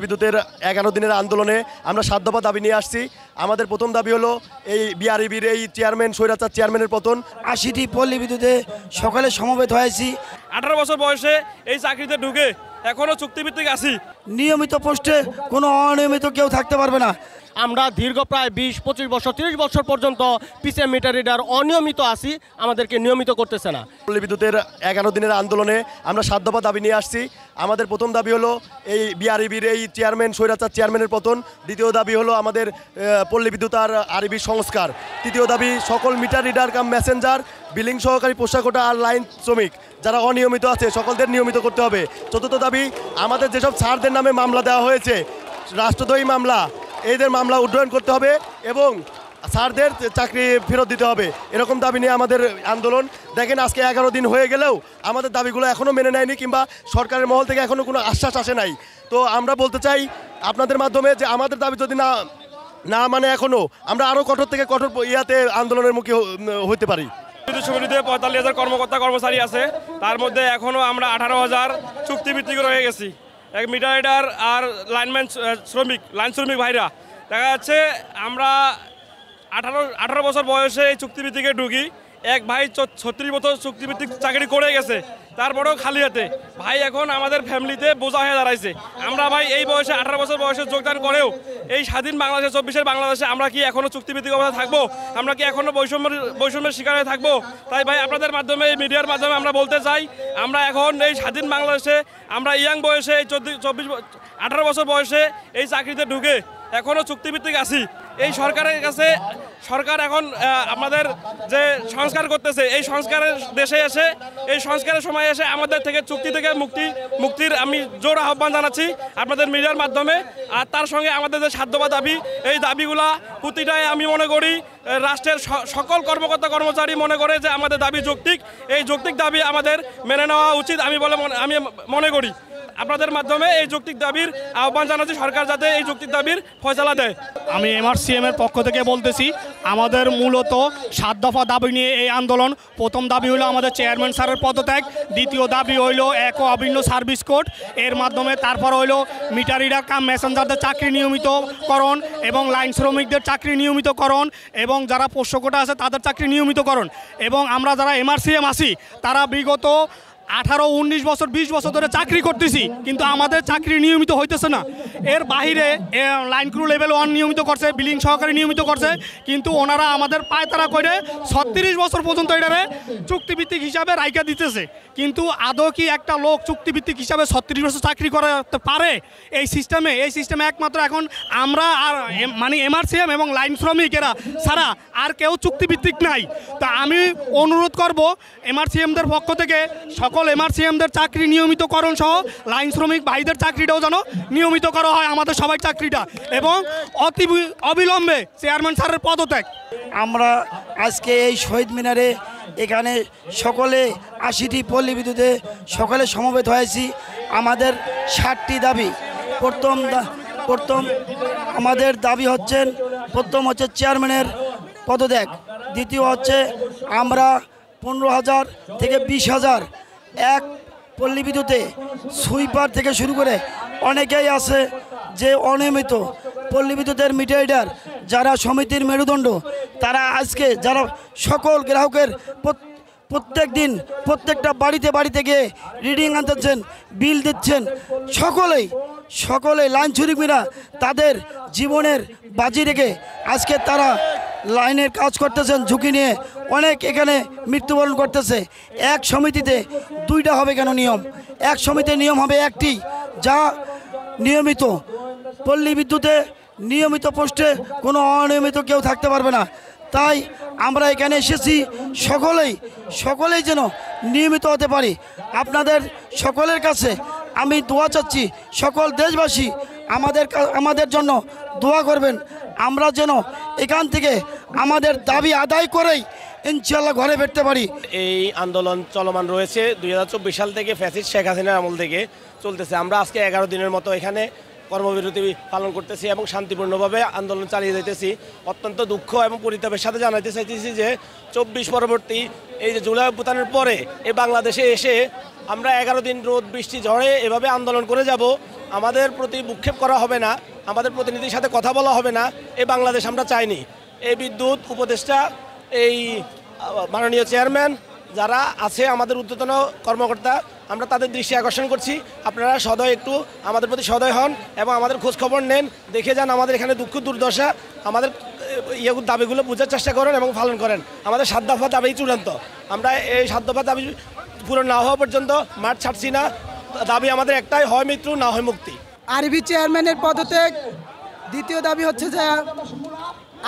বিদ্যুতের 11 দিনের আন্দোলনে আমরা 7 দফা দাবি নিয়ে আসছি। আমাদের প্রথম দাবি হলো এই বিআরইবির এই চেয়ারম্যান স্বৈরাচার চেয়ারম্যানের পতন। 80টি পল্লী বিদ্যুতে সকালে সমবেত হয়েছি। 18 বছর বয়সে এই চাকরিতে ঢুকে এখনো চুক্তিভিত্তিক আছি। নিয়মিত পোস্টে কোনো অনিয়মিত কেউ থাকতে পারবে না। আমরা দীর্ঘ প্রায় 20-25 বছর 30 বছর পর্যন্ত পিসিএম মিটার রিডার অনিয়মিত আছি, আমাদেরকে নিয়মিত করতেছে না। পল্লী বিদ্যুতের 11 দিনের আন্দোলনে আমরা 7 দফা দাবি নিয়ে আসছি। আমাদের প্রথম দাবি হলো এই বিআরইবির এই চেয়ারম্যান স্বৈরাচার চেয়ারম্যানের পতন। দ্বিতীয় দাবি হলো আমাদের পল্লী বিদ্যুৎ আর আরইবি সংস্কার। তৃতীয় দাবি সকল meter reader cum Messenger, billing সহকারী, পোশাকোটা আর লাইন শ্রমিক যারা অনিয়মিত আছে সকলদের নিয়মিত করতে হবে। চতুর্থ দাবি আমাদের যেসব স্যারদের নামে মামলা দেওয়া হয়েছে, রাষ্ট্রদ্রোহী মামলা, এদের মামলা উড্ডয়ন করতে হবে এবং স্যারদের চাকরি ফেরত দিতে হবে। এরকম দাবি নিয়ে আমাদের আন্দোলন। দেখেন আজকে 11 দিন হয়ে গেলেও আমাদের দাবিগুলো এখনও মেনে নেয়নি কিংবা সরকারের মহল থেকে এখনও কোনো আশ্বাস আসে নাই। তো আমরা বলতে চাই আপনাদের মাধ্যমে যে আমাদের দাবি যদি না মানে এখনও আমরা আরও কঠোর থেকে কঠোর আন্দোলনের মুখে হতে পারি। বিদ্যুৎ সমিতিতে 45,000 কর্মকর্তা কর্মচারী আছে, তার মধ্যে এখনও আমরা 18,000 চুক্তিভিত্তিক রয়ে গেছি। এক মিটার রিডার আর লাইন শ্রমিক ভাইরা দেখা যাচ্ছে আমরা 18 বছর বয়সে এই চুক্তিভিত্তিকে ঢুকি। এক ভাই 36 বছর চুক্তিভিত্তিক চাকরি করে গেছে, তারপরেও খালি হাতে। ভাই এখন আমাদের ফ্যামিলিতে বোঝা হয়ে দাঁড়াইছে। আমরা ভাই এই বয়সে 18 বছর বয়সে যোগদান করেও এই স্বাধীন বাংলাদেশে 24-এর বাংলাদেশে আমরা কি এখনও চুক্তিভিত্তিক অবস্থায় থাকবো? আমরা কি এখনও বৈষম্যের শিকার হয়ে থাকবো? তাই ভাই আপনাদের মাধ্যমে, এই মিডিয়ার মাধ্যমে আমরা বলতে চাই, আমরা এখন এই স্বাধীন বাংলাদেশে আমরা ইয়াং বয়সে এই 18 বছর বয়সে এই চাকরিতে ঢুকে এখনও চুক্তিভিত্তিক আছি। এই সরকারের কাছে সরকার এখন আমাদের যে সংস্কার করতেছে, এই সংস্কারের দেশে এসে, এই সংস্কারের সময় এসে আমাদের থেকে চুক্তি থেকে মুক্তির আমি জোর আহ্বান জানাচ্ছি আপনাদের মিডিয়ার মাধ্যমে। আর তার সঙ্গে আমাদের যে 7 দফা দাবি, এই দাবিগুলা প্রতিটাই আমি মনে করি রাষ্ট্রের সকল কর্মকর্তা কর্মচারী মনে করে যে আমাদের দাবি যৌক্তিক। এই যৌক্তিক দাবি আমাদের মেনে নেওয়া উচিত আমি মনে করি। আপনাদের মাধ্যমে এই যৌক্তিক দাবির আহ্বান জানাচ্ছি, সরকার যাতে এই যৌক্তিক দাবির ফয়সালা দেয়। আমি এমআরসিএম এর পক্ষ থেকে বলতেছি, আমাদের মূলত 7 দফা দাবি নিয়ে এই আন্দোলন। প্রথম দাবি হলো আমাদের চেয়ারম্যান স্যারের পদত্যাগ। দ্বিতীয় দাবি হইল এক ও অভিন্ন সার্ভিস কোড, এর মাধ্যমে তারপর হইল মিটার রিডার কাম মেসেঞ্জারদের চাকরি নিয়মিতকরণ এবং লাইন শ্রমিকদের চাকরি নিয়মিতকরণ এবং যারা পোষ্যকোটা আছে তাদের চাকরি নিয়মিতকরণ। এবং আমরা যারা এমআরসিএম আছি তারা বিগত 18, 19 বছর 20 বছর ধরে চাকরি করতেছি, কিন্তু আমাদের চাকরি নিয়মিত হইতেছে না। এর বাহিরে লাইন ক্রু লেভেল 1 নিয়মিত করছে, বিলিং সহকারী নিয়মিত করছে, কিন্তু ওনারা আমাদের পায়তারা করে 36 বছর পর্যন্ত এটারে চুক্তিভিত্তিক হিসাবে রাইখা দিতেছে। কিন্তু আদৌ কি একটা লোক চুক্তিভিত্তিক হিসাবে 36 বছর চাকরি করতে পারে এই সিস্টেমে একমাত্র এখন আমরা আর মানে এমআরসিএম এবং লাইন শ্রমিকেরা ছাড়া আর কেউ চুক্তিভিত্তিক নাই। তা আমি অনুরোধ করব এমআরসিএমদের পক্ষ থেকে সকল এমআরসিএমদের চাকরি নিয়মিতকরণ সহ লাইন শ্রমিক ভাইদের চাকরিটাও যেন নিয়মিত করা হয়, আমাদের সবাই চাকরিটা, এবং অবিলম্বে চেয়ারম্যান স্যারের পদত্যাগ। আমরা আজকে এই শহীদ মিনারে এখানে সকলে 80টি পল্লী বিদ্যুতে সকালে সমবেত হয়েছি। আমাদের 7টি দাবি। প্রথম আমাদের দাবি প্রথম হচ্ছে চেয়ারম্যানের পদত্যাগ। দ্বিতীয় হচ্ছে আমরা 15,000 থেকে 20,000 এক পল্লী বিদ্যুতে সুইপার থেকে শুরু করে অনেকেই আছে যে অনিয়মিত পল্লী বিদ্যুতের মিটার রিডার যারা সমিতির মেরুদণ্ড, তারা আজকে যারা সকল গ্রাহকের প্রত্যেক দিন প্রত্যেকটা বাড়িতে গিয়ে রিডিং আনতেছেন, বিল দিচ্ছেন, সকলেই লাইন শ্রমিকরা তাদের জীবনের বাজি রেখে আজকে তারা লাইনের কাজ করতেছেন ঝুঁকি নিয়ে। অনেক এখানে মৃত্যুবরণ করতেছে। এক সমিতিতে 2টা হবে কেন নিয়ম? এক সমিতির নিয়ম হবে একটি, যা নিয়মিত। পল্লী বিদ্যুতে নিয়মিত পোস্টে কোনো অনিয়মিত কেউ থাকতে পারবে না। তাই আমরা এখানে এসেছি সকলেই যেন নিয়মিত হতে পারি। আপনাদের সকলের কাছে আমি দোয়া চাচ্ছি, সকল দেশবাসী আমাদের জন্য দোয়া করবেন, আমরা যেন এখান থেকে আমাদের দাবি আদায় করেই ইনশাআল্লাহ ঘরে ফিরতে পারি। এই আন্দোলন চলমান রয়েছে 2024 সাল থেকে, ফ্যাসিস্ট শেখ হাসিনার আমল থেকে চলতেছে। আমরা আজকে 11 দিনের মতো এখানে কর্মবিরতি পালন করতেছি এবং শান্তিপূর্ণভাবে আন্দোলন চালিয়ে যাইতেছি। অত্যন্ত দুঃখ এবং পরিতাপের সাথে জানাতে চাইতেছি যে 24 পরবর্তী এই যে জুলাই অভ্যুত্থানের পরে এই বাংলাদেশে এসে আমরা 11 দিন রোদ বৃষ্টি ঝড়ে এভাবে আন্দোলন করে যাব। আমাদের প্রতি ভূক্ষেপ করা হবে না, আমাদের প্রতিনিধির সাথে কথা বলা হবে না, এই বাংলাদেশ আমরা চাইনি। এই বিদ্যুৎ উপদেষ্টা, এই মাননীয় চেয়ারম্যান যারা আছে আমাদের ঊর্ধ্বতন কর্মকর্তা, আমরা তাদের দৃষ্টি আকর্ষণ করছি, আপনারা সদয় একটু আমাদের প্রতি সদয় হন এবং আমাদের খোঁজ খবর নেন, দেখে যান আমাদের এখানে দুঃখ দুর্দশা, আমাদের দাবিগুলো বোঝার চেষ্টা করেন এবং পালন করেন। আমাদের 7 দফা দাবি চূড়ান্ত, আমরা এই 7 দফা দাবি পূরণ না হওয়া পর্যন্ত মাঠ ছাড়ছি না। দাবি আমাদের একটাই, হয় মৃত্যু না হয় মুক্তি। আরবি চেয়ারম্যানের পদত্যাগ। দ্বিতীয় দাবি হচ্ছে যে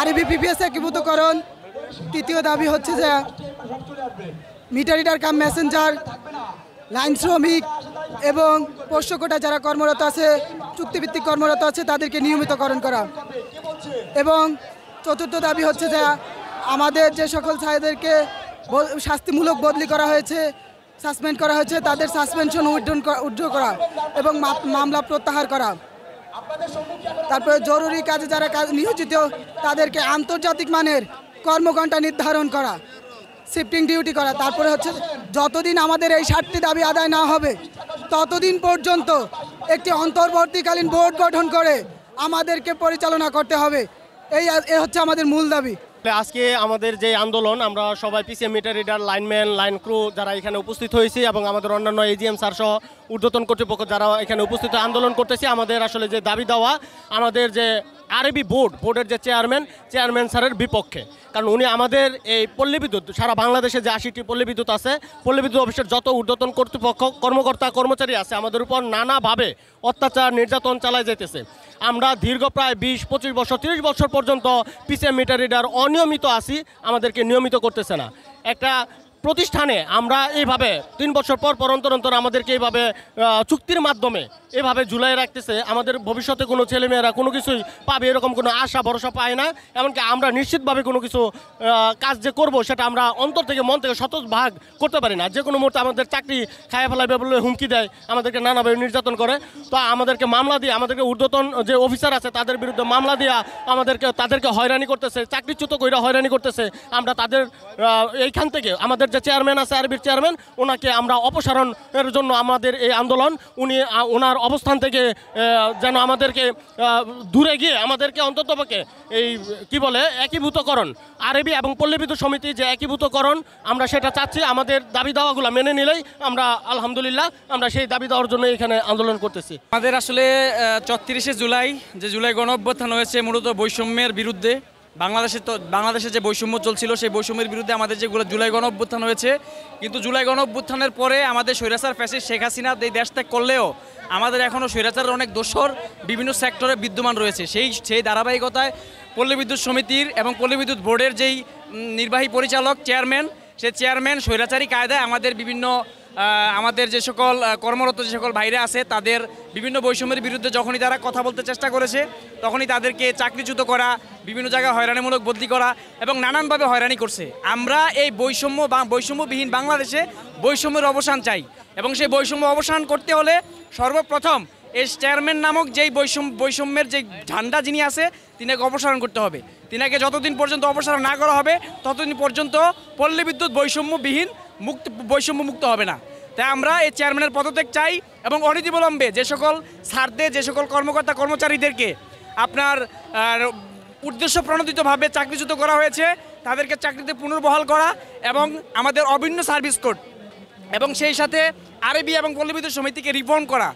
আরবি পিপিএস একীভূতকরণ। তৃতীয় দাবি হচ্ছে যে meter reader cum Messenger, line শ্রমিক এবং পোষ্য কোটা যারা কর্মরত আছে, চুক্তিভিত্তিক কর্মরত আছে, তাদেরকে নিয়মিতকরণ করা। এবং চতুর্থ দাবি হচ্ছে যে আমাদের যে সকল ছাত্রদেরকে শাস্তিমূলক বদলি করা হয়েছে, সাসপেন্ড করা হয়েছে, তাদের সাসপেনশন উইথড্র করা এবং মামলা প্রত্যাহার করা। তারপরে জরুরি কাজে যারা নিয়োজিত তাদেরকে আন্তর্জাতিক মানের কর্মঘণ্টা নির্ধারণ করা, শিফটিং ডিউটি করা। তারপরে হচ্ছে যতদিন আমাদের এই 7টি দাবি আদায় না হবে ততদিন পর্যন্ত একটি অন্তর্বর্তীকালীন বোর্ড গঠন করে আমাদেরকে পরিচালনা করতে হবে। এই হচ্ছে আমাদের মূল দাবি। আজকে আমাদের যে আন্দোলন, আমরা সবাই PCM meter reader, lineman, line crew যারা এখানে উপস্থিত হয়েছি এবং আমাদের অন্যান্য এজিএম স্যার সহ ঊর্ধ্বতন কর্তৃপক্ষ যারা এখানে উপস্থিত আন্দোলন করতেছি, আমাদের আসলে যে দাবি দেওয়া, আমাদের যে আরবি বোর্ডের যে চেয়ারম্যান স্যারের বিপক্ষে। কারণ উনি আমাদের এই পল্লী বিদ্যুৎ, সারা বাংলাদেশে যে 80টি পল্লী বিদ্যুৎ আছে, পল্লী বিদ্যুৎ অফিসের যত ঊর্ধ্বতন কর্তৃপক্ষ, কর্মকর্তা, কর্মচারী আছে, আমাদের উপর নানাভাবে অত্যাচার, নির্যাতন চালায় যেতেছে। আমরা দীর্ঘ প্রায় 20-25 বছর, 30 বছর পর্যন্ত পিসিএম মিটার রিডার অনিয়মিত আছি, আমাদেরকে নিয়মিত করতেছে না। একটা প্রতিষ্ঠানে আমরা এইভাবে 3 বছর পর অন্তর আমাদেরকে এইভাবে চুক্তির মাধ্যমে এভাবে ঝুলাই রাখতেছে, আমাদের ভবিষ্যতে কোনো ছেলেমেয়েরা কোনো কিছুই পাবে এরকম কোনো আশা ভরসা পায় না। এমনকি আমরা নিশ্চিতভাবে কোনো কিছু কাজ যে করব সেটা আমরা অন্তর থেকে, মন থেকে শতভাগ করতে পারি না। যে কোনো মুহূর্তে আমাদের চাকরি খাইয়ে ফেলাবে বলে হুমকি দেয়, আমাদেরকে নানাভাবে নির্যাতন করে। তো আমাদেরকে মামলা দিয়ে, আমাদেরকে ঊর্ধ্বতন যে অফিসার আছে তাদের বিরুদ্ধে মামলা দিয়ে তাদেরকে হয়রানি করতেছে, চাকরিচ্যুত করে হয়রানি করতেছে। আমরা তাদের এইখান থেকে আমাদের যে চেয়ারম্যান আছে, আরবির চেয়ারম্যান, ওনাকে আমরা অপসারণের জন্য আমাদের এই আন্দোলন, ওনার অবস্থান থেকে যেন আমাদেরকে দূরে গিয়ে আমাদেরকে অন্ততপক্ষে এই কি বলে একীভূতকরণ, আরবি এবং পল্লী বিদ্যুৎ সমিতি যে একীভূতকরণ, আমরা সেটা চাচ্ছি। আমাদের দাবি দাওয়াগুলো মেনে নিলেই আমরা আলহামদুলিল্লাহ আমরা সেই দাবি দেওয়ার জন্য এখানে আন্দোলন করতেছি। আমাদের আসলে 34শে জুলাই যে জুলাই গণ অভ্যুত্থান হয়েছে মূলত বৈষম্যের বিরুদ্ধে। বাংলাদেশে যে বৈষম্য চলছিল সেই বৈষম্যের বিরুদ্ধে আমাদের যেগুলো জুলাই গণ অভ্যুত্থান হয়েছে। কিন্তু জুলাই গণ অভ্যুত্থানের পরে আমাদের স্বৈরাচার ফ্যাসিস্ট শেখ হাসিনা এই দেশ ত্যাগ করলেও আমাদের এখনও স্বৈরাচারের অনেক দোসর বিভিন্ন সেক্টরে বিদ্যমান রয়েছে। সেই ধারাবাহিকতায় পল্লী বিদ্যুৎ সমিতির এবং পল্লী বিদ্যুৎ বোর্ডের যেই নির্বাহী পরিচালক চেয়ারম্যান, সেই চেয়ারম্যান স্বৈরাচারী কায়দায় আমাদের যে সকল কর্মরত যে সকল ভাইরা আছে তাদের বিভিন্ন বৈষম্যের বিরুদ্ধে যখনই তারা কথা বলতে চেষ্টা করেছে তখনই তাদেরকে চাকরিচ্যুত করা, বিভিন্ন জায়গায় হয়রানিমূলক বদলি করা এবং নানানভাবে হয়রানি করছে। আমরা এই বৈষম্যবিহীন বাংলাদেশে বৈষম্যের অবসান চাই এবং সেই বৈষম্য অবসান করতে হলে সর্বপ্রথম এই চেয়ারম্যান নামক যেই বৈষম্যের যে ঝান্ডা যিনি আছে তিনাকে অপসারণ করতে হবে। তিনাকে যতদিন পর্যন্ত অপসারণ না করা হবে ততদিন পর্যন্ত পল্লী বিদ্যুৎ বৈষম্য মুক্ত হবে না। তাই আমরা এই চেয়ারম্যানের পদত্যাগ চাই এবং অনতিবিলম্বে যে সকল স্যারদের, যে সকল কর্মকর্তা কর্মচারীদেরকে আপনার উদ্দেশ্য প্রণোদিতভাবে চাকরিচ্যুত করা হয়েছে তাদেরকে চাকরিতে পুনর্বহাল করা এবং আমাদের অভিন্ন সার্ভিস কোড এবং সেই সাথে আরবি এবং পল্লী বিদ্যুৎ সমিতিকে রিফর্ম করা,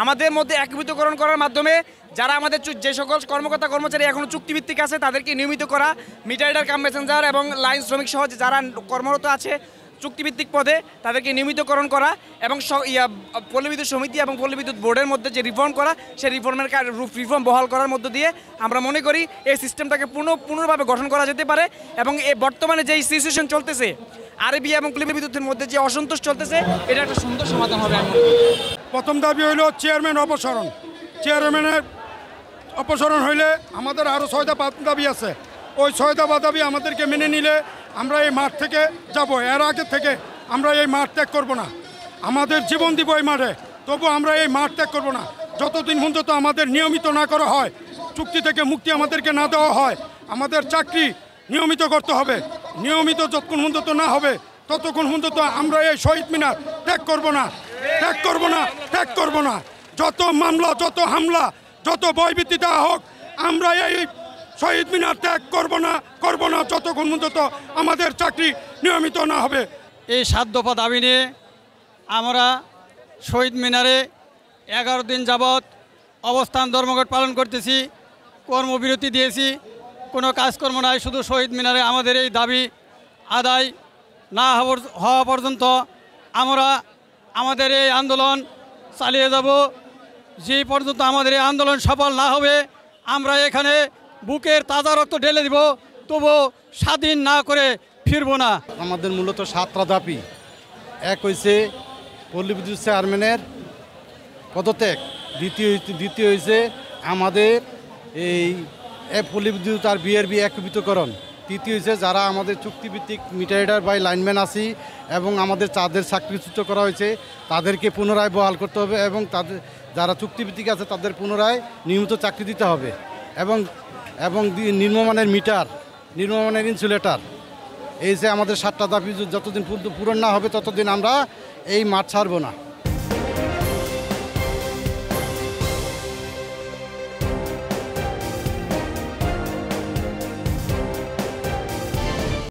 আমাদের মধ্যে একীভূতকরণ করার মাধ্যমে যারা আমাদের যে সকল কর্মকর্তা কর্মচারী এখনও চুক্তিভিত্তিক আছে তাদেরকে নিয়মিত করা, মিটার রিডার কাম মেসেঞ্জার এবং লাইন শ্রমিক সহ যারা কর্মরত আছে চুক্তিভিত্তিক পদে তাদেরকে নিয়মিতকরণ করা এবং পল্লী বিদ্যুৎ সমিতি এবং পল্লী বিদ্যুৎ বোর্ডের মধ্যে যে রিফর্ম করা, সেই রিফর্ম বহাল করার মধ্য দিয়ে আমরা মনে করি এই সিস্টেমটাকে পুনর্ভাবে গঠন করা যেতে পারে এবং এই বর্তমানে যেই সিচুয়েশন চলতেছে আরবি এবং পল্লী বিদ্যুতের মধ্যে যে অসন্তোষ চলতেছে এটা একটা সুন্দর সমাধান হবে। প্রথম দাবি হইল চেয়ারম্যান অপসারণ। চেয়ারম্যানের অপসারণ হইলে আমাদের আরও 6টা দাবি আছে। ওই 6টা দাবি আমাদেরকে মেনে নিলে আমরা এই মাঠ থেকে যাব। এর আগে থেকে আমরা এই মাঠ ত্যাগ করব না। আমাদের জীবন দিব এই মাঠে, তবু আমরা এই মাঠ ত্যাগ করব না। যতদিন পর্যন্ত আমাদের নিয়মিত না করা হয়, চুক্তি থেকে মুক্তি আমাদেরকে না দেওয়া হয়, আমাদের চাকরি নিয়মিত করতে হবে। নিয়মিত যতক্ষণ পর্যন্ত না হবে ততক্ষণ পর্যন্ত আমরা এই শহীদ মিনার ত্যাগ করব না, ত্যাগ করব না, ত্যাগ করব না। যত মামলা, যত হামলা, যত ভয়ভীতি দেওয়া হোক, আমরা এই শহীদ মিনার ত্যাগ করব না যতক্ষণ পর্যন্ত আমাদের চাকরি নিয়মিত না হবে। এই 7 দফা দাবি নিয়ে আমরা শহীদ মিনারে 11 দিন যাবৎ অবস্থান ধর্মঘট পালন করতেছি, কর্মবিরতি দিয়েছি, কোনো কাজকর্ম নাই। শুধু শহীদ মিনারে আমাদের এই দাবি আদায় না হওয়া পর্যন্ত আমরা আমাদের এই আন্দোলন চালিয়ে যাব। যে পর্যন্ত আমাদের এই আন্দোলন সফল না হবে আমরা এখানে বুকের তাজা রক্ত ঢেলে দিব, তবু স্বাধীন না করে ফিরব না। আমাদের মূলত 7টা দাবি। এক হয়েছে পল্লী বিদ্যুৎ চেয়ারম্যানের পদত্যাগ, দ্বিতীয় হয়েছে আমাদের এই পল্লী বিদ্যুৎ আর বিআরবি একীভূতকরণ, তৃতীয় হয়েছে যারা আমাদের চুক্তিভিত্তিক মিটার রিডার বা লাইনম্যান আছি এবং আমাদের যাদের চাকরিচ্যুত করা হয়েছে তাদেরকে পুনরায় বহাল করতে হবে এবং তাদের যারা চুক্তিভিত্তিক আছে তাদের পুনরায় নিয়মিত চাকরি দিতে হবে এবং নিম্নমানের মিটার, নিম্নমানের ইনসুলেটর, এই যে আমাদের 7টা দাবি যতদিন পূরণ না হবে ততদিন আমরা এই মাঠ ছাড়ব না।